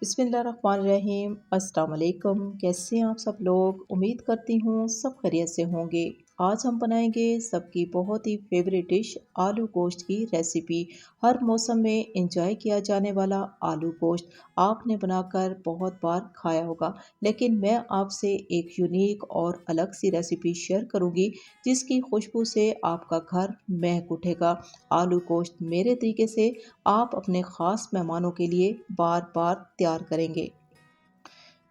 बिस्मिल्लाहिर्रहमानिर्रहीम। अस्सलाम वालेकुम। कैसे हैं आप सब लोग? उम्मीद करती हूँ सब खैरियत से होंगे। आज हम बनाएंगे सबकी बहुत ही फेवरेट डिश आलू गोश्त की रेसिपी। हर मौसम में इंजॉय किया जाने वाला आलू गोश्त आपने बनाकर बहुत बार खाया होगा, लेकिन मैं आपसे एक यूनिक और अलग सी रेसिपी शेयर करूंगी जिसकी खुशबू से आपका घर महक उठेगा। आलू गोश्त मेरे तरीके से आप अपने ख़ास मेहमानों के लिए बार बार तैयार करेंगे।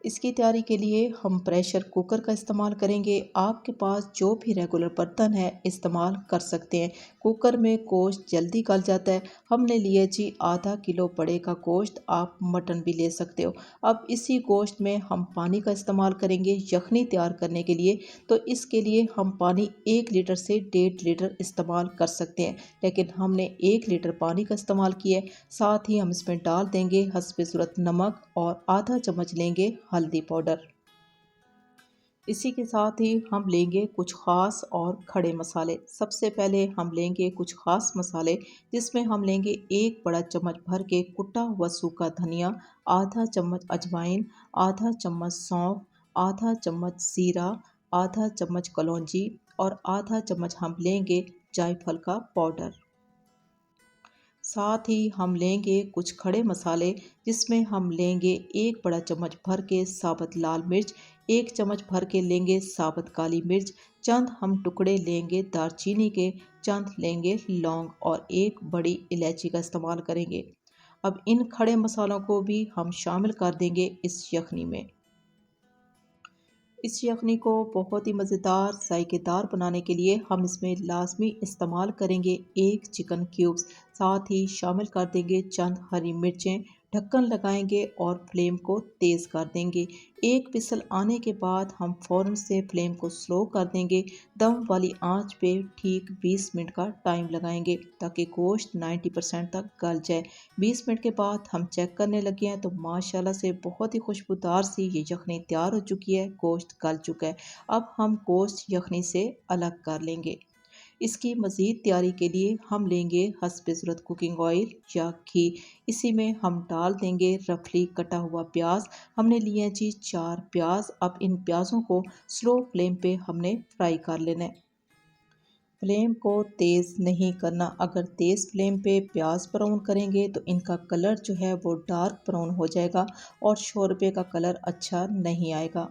इसकी तैयारी के लिए हम प्रेशर कुकर का इस्तेमाल करेंगे। आपके पास जो भी रेगुलर बर्तन है इस्तेमाल कर सकते हैं। कुकर में गोश्त जल्दी गल जाता है। हमने लिए जी आधा किलो बड़े का गोश्त, आप मटन भी ले सकते हो। अब इसी गोश्त में हम पानी का इस्तेमाल करेंगे यखनी तैयार करने के लिए। तो इसके लिए हम पानी 1 लीटर से 1.5 लीटर इस्तेमाल कर सकते हैं, लेकिन हमने 1 लीटर पानी का इस्तेमाल किया है। साथ ही हम इसमें डाल देंगे हस्बे ज़रूरत नमक और आधा चम्मच लेंगे हल्दी पाउडर। इसी के साथ ही हम लेंगे कुछ ख़ास और खड़े मसाले। सबसे पहले हम लेंगे कुछ ख़ास मसाले, जिसमें हम लेंगे 1 बड़ा चम्मच भर के कुटा हुआ सूखा धनिया, आधा चम्मच अजवाइन, आधा चम्मच सौंफ, आधा चम्मच ज़ीरा, आधा चम्मच कलौंजी और आधा चम्मच हम लेंगे जायफल का पाउडर। साथ ही हम लेंगे कुछ खड़े मसाले, जिसमें हम लेंगे 1 बड़ा चम्मच भर के साबुत लाल मिर्च, 1 चम्मच भर के लेंगे साबुत काली मिर्च, चंद हम टुकड़े लेंगे दालचीनी के, चंद लेंगे लौंग और एक बड़ी इलायची का इस्तेमाल करेंगे। अब इन खड़े मसालों को भी हम शामिल कर देंगे इस यखनी में। इस यखनी को बहुत ही मज़ेदार जायकेदार बनाने के लिए हम इसमें लाजमी इस्तेमाल करेंगे एक चिकन क्यूब्स। साथ ही शामिल कर देंगे चंद हरी मिर्चें। ढक्कन लगाएंगे और फ्लेम को तेज़ कर देंगे। एक विसल आने के बाद हम फ़ौरन से फ्लेम को स्लो कर देंगे। दम वाली आंच पे ठीक 20 मिनट का टाइम लगाएंगे ताकि गोश्त 90% तक गल जाए। 20 मिनट के बाद हम चेक करने लगे हैं तो माशाल्लाह से बहुत ही खुशबूदार सी ये यखनी तैयार हो चुकी है, गोश्त गल चुका है। अब हम गोश्त यखनी से अलग कर लेंगे। इसकी मज़ीद तैयारी के लिए हम लेंगे हस्बे ज़रूरत कुकिंग ऑयल या घी। इसी में हम डाल देंगे रफली कटा हुआ प्याज। हमने लिए हैं जी 4 प्याज। अब इन प्याज़ों को स्लो फ्लेम पे हमने फ्राई कर लेना है। फ्लेम को तेज़ नहीं करना। अगर तेज़ फ्लेम पे प्याज ब्राउन करेंगे तो इनका कलर जो है वो डार्क ब्राउन हो जाएगा और शोरबे का कलर अच्छा नहीं आएगा।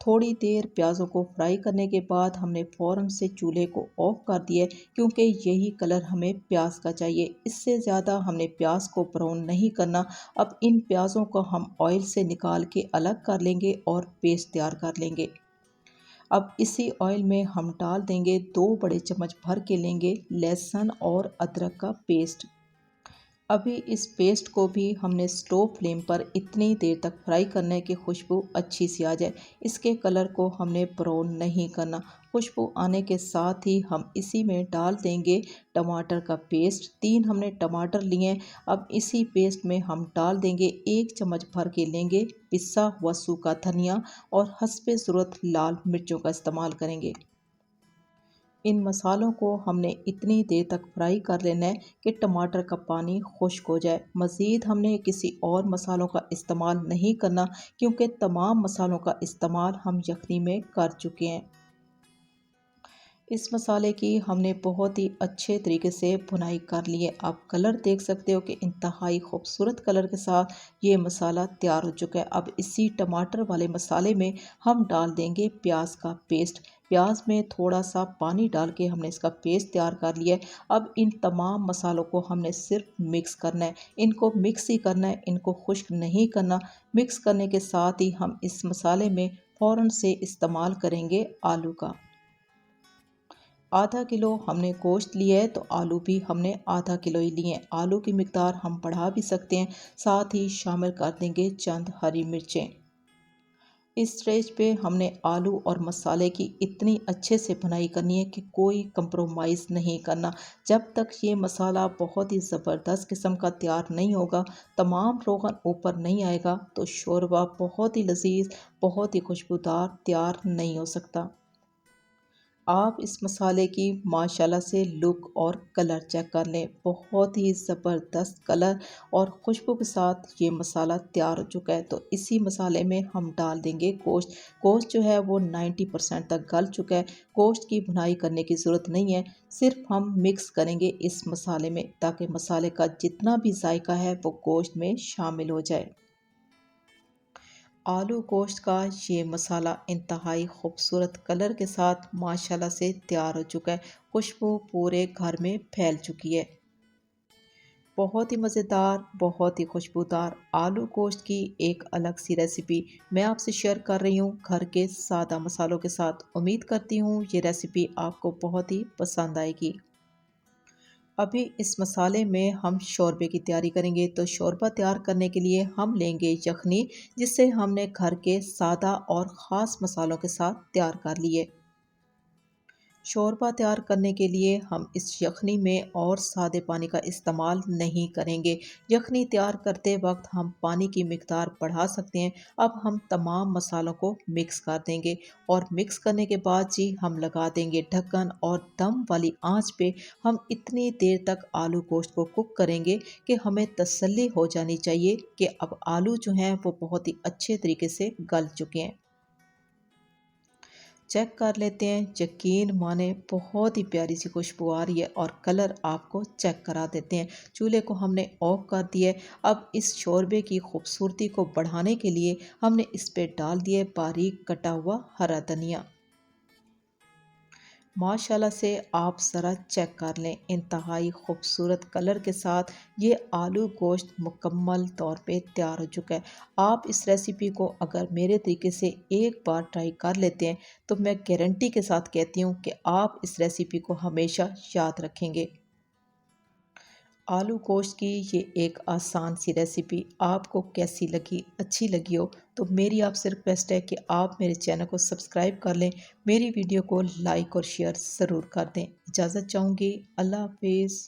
थोड़ी देर प्याज़ों को फ्राई करने के बाद हमने फ़ौरन से चूल्हे को ऑफ कर दिया है, क्योंकि यही कलर हमें प्याज का चाहिए। इससे ज़्यादा हमने प्याज को ब्राउन नहीं करना। अब इन प्याज़ों को हम ऑयल से निकाल के अलग कर लेंगे और पेस्ट तैयार कर लेंगे। अब इसी ऑयल में हम डाल देंगे 2 बड़े चम्मच भर के लेंगे लहसुन और अदरक का पेस्ट। अभी इस पेस्ट को भी हमने स्लो फ्लेम पर इतनी देर तक फ्राई करना है कि खुशबू अच्छी सी आ जाए। इसके कलर को हमने ब्राउन नहीं करना। खुशबू आने के साथ ही हम इसी में डाल देंगे टमाटर का पेस्ट। 3 हमने टमाटर लिए हैं। अब इसी पेस्ट में हम डाल देंगे 1 चम्मच भर के लेंगे पिसा हुआ सूखा धनिया और हस्बे ज़रूरत लाल मिर्चों का इस्तेमाल करेंगे। इन मसालों को हमने इतनी देर तक फ्राई कर लेना है कि टमाटर का पानी खुश्क हो जाए। मज़ीद हमने किसी और मसालों का इस्तेमाल नहीं करना, क्योंकि तमाम मसालों का इस्तेमाल हम यखनी में कर चुके हैं। इस मसाले की हमने बहुत ही अच्छे तरीके से भुनाई कर ली है। आप कलर देख सकते हो कि इंतहाई खूबसूरत कलर के साथ ये मसाला तैयार हो चुका है। अब इसी टमाटर वाले मसाले में हम डाल देंगे प्याज का पेस्ट। प्याज में थोड़ा सा पानी डाल के हमने इसका पेस्ट तैयार कर लिया है। अब इन तमाम मसालों को हमने सिर्फ मिक्स करना है। इनको मिक्स ही करना है, इनको खुश्क नहीं करना। मिक्स करने के साथ ही हम इस मसाले में फ़ौरन से इस्तेमाल करेंगे आलू का। आधा किलो हमने गोश्त लिया है तो आलू भी हमने आधा किलो ही लिए हैं। आलू की मिकदार हम बढ़ा भी सकते हैं। साथ ही शामिल कर देंगे चंद हरी मिर्चें। इस स्टेज पे हमने आलू और मसाले की इतनी अच्छे से भुनाई करनी है कि कोई कंप्रोमाइज़ नहीं करना। जब तक ये मसाला बहुत ही ज़बरदस्त किस्म का तैयार नहीं होगा, तमाम रोगन ऊपर नहीं आएगा, तो शोरबा बहुत ही लजीज, बहुत ही खुशबूदार तैयार नहीं हो सकता। आप इस मसाले की माशाल्लाह से लुक और कलर चेक कर लें। बहुत ही ज़बरदस्त कलर और खुशबू के साथ ये मसाला तैयार हो चुका है। तो इसी मसाले में हम डाल देंगे गोश्त। गोश्त जो है वो 90% तक गल चुका है। गोश्त की भुनाई करने की ज़रूरत नहीं है। सिर्फ हम मिक्स करेंगे इस मसाले में, ताकि मसाले का जितना भी जायका है वो गोश्त में शामिल हो जाए। आलू गोश्त का ये मसाला इंतहाई खूबसूरत कलर के साथ माशाल्लाह से तैयार हो चुका है। खुशबू पूरे घर में फैल चुकी है। बहुत ही मज़ेदार, बहुत ही खुशबूदार आलू गोश्त की एक अलग सी रेसिपी मैं आपसे शेयर कर रही हूँ घर के सादा मसालों के साथ। उम्मीद करती हूँ ये रेसिपी आपको बहुत ही पसंद आएगी। अभी इस मसाले में हम शोरबे की तैयारी करेंगे। तो शोरबा तैयार करने के लिए हम लेंगे यखनी, जिसे हमने घर के सादा और ख़ास मसालों के साथ तैयार कर लिए। शोरबा तैयार करने के लिए हम इस यखनी में और सादे पानी का इस्तेमाल नहीं करेंगे। यखनी तैयार करते वक्त हम पानी की मिकदार बढ़ा सकते हैं। अब हम तमाम मसालों को मिक्स कर देंगे और मिक्स करने के बाद जी हम लगा देंगे ढक्कन और दम वाली आंच पे हम इतनी देर तक आलू गोश्त को कुक करेंगे कि हमें तसल्ली हो जानी चाहिए कि अब आलू जो हैं वो बहुत ही अच्छे तरीके से गल चुके हैं। चेक कर लेते हैं। यकीन माने बहुत ही प्यारी सी खुशबू आ रही है और कलर आपको चेक करा देते हैं। चूल्हे को हमने ऑफ कर दिया है। अब इस शोरबे की खूबसूरती को बढ़ाने के लिए हमने इस पे डाल दिया है बारीक कटा हुआ हरा धनिया। माशाल्लाह से आप ज़रा चेक कर लें, इंतहाई खूबसूरत कलर के साथ ये आलू गोश्त मुकम्मल तौर पे तैयार हो चुका है। आप इस रेसिपी को अगर मेरे तरीके से एक बार ट्राई कर लेते हैं तो मैं गारंटी के साथ कहती हूँ कि आप इस रेसिपी को हमेशा याद रखेंगे। आलू गोश्त की ये एक आसान सी रेसिपी आपको कैसी लगी? अच्छी लगी हो तो मेरी आपसे रिक्वेस्ट है कि आप मेरे चैनल को सब्सक्राइब कर लें, मेरी वीडियो को लाइक और शेयर ज़रूर कर दें। इजाज़त चाहूँगी। अल्लाह हाफ़िज़।